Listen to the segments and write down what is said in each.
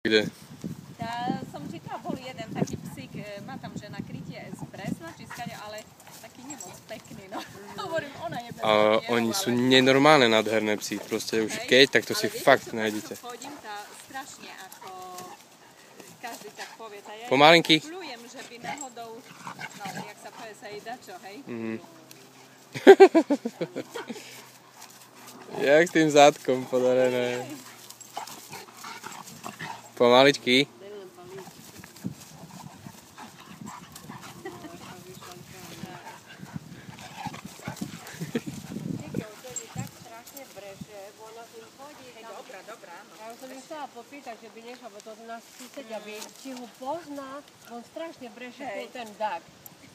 Kde? Som čítala, bol jeden taký psík, má tam že na krytie z Brezna, či skade, ale taký nemoc pekný, no. Hovorím, ona je bez A oni sú nenormálne nádherné psi, proste už keď, tak to si fakt nájdete. Chodím, tá strašne ako každý tak povie, tá ja Pomalinky? Pľujem, že by náhodou, no, jak sa povie, sa jej dačo, hej? Jak s tým zátkom podarené. Pomaličky. Ja som ju chcela popýtať, že by nechal, bo to nás susedia vie, či ho pozná, on strašne breše ten dak.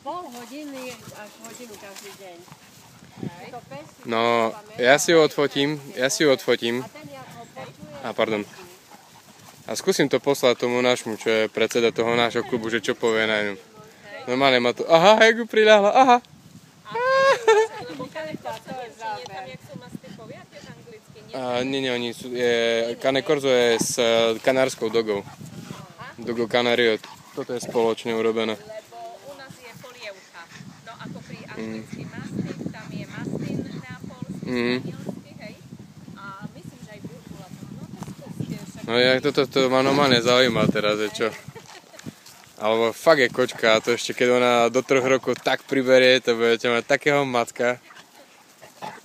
Pol hodiny až hodinu každý deň. No, ja si ju odfotím. A pardon. A skúsim to poslať tomu nášmu, čo je predseda toho nášho klubu, že čo povie na ňu. Normálne ma to, aha, jak ju priľahla, aha. Nie, oni sú, Cane Corso je s kanárskou dogou. Dogo Canario, toto je spoločne urobené. Lebo u nás je polievka. No ako pri anglický mastif, tam je mastin neapolský, španielský, hej. A myslím, že aj burgula. No to skúste však. No ja toto ma normálne zaujíma teraz, je čo? Alebo fakt je kočka, a to ešte keď ona do 3 rokov tak priberie, to budete mať takého macka.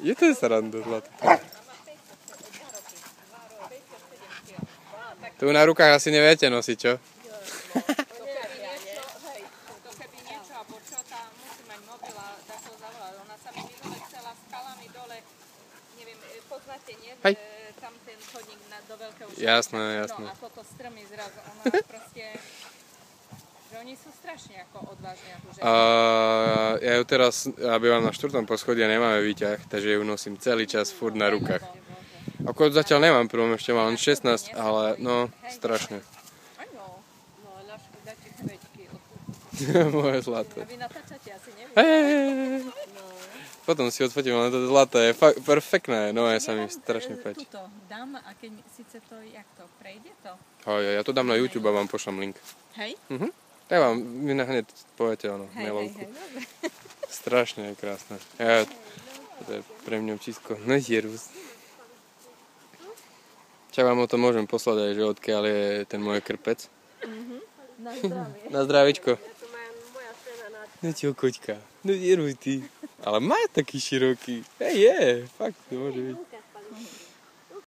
Je to sranda, zlaté. Tu na rukách asi neviete nosiť, čo? To keby niečo, alebo čo, tá musí mať mobil a dá to zavolať. Ona sa mi minule chcela skalami dole, neviem, poznáte, nie? Tam ten chodník do veľkého šalka. Jasné. No a toto strmy zrazu, ona proste, že oni sú strašne ako odvážne. Akože. Ja ju teraz, ja bývam na 4. poschodí a nemáme výťah, takže ju nosím celý čas furt na rukách. Ako zatiaľ nemám, prvom ešte mám len 16, ale no, strašne. Áno, no naše dáte kvečky. Moje zlaté. A vy natáčate asi, neviem. Potom si odfotím, ale to zlaté je fakt perfektné, no ja sa mi strašne páči. Tuto dám a keď síce to, jak to, prejde to? Ja to dám na YouTube a vám pošlem link. Hej? Tak vám, vy hneď poviete, áno, mailovku. Dobre. Strašne je krásne. To je pre mňa čisto nezierus. Čak vám o to môžem poslať aj, že odkiaľ je ten môj krpec. Na zdravie. Na zdravičko. To má moja žena na No čo, koťka, no jeruj ty. Ale má taký široký. Je, fakt, to môže byť.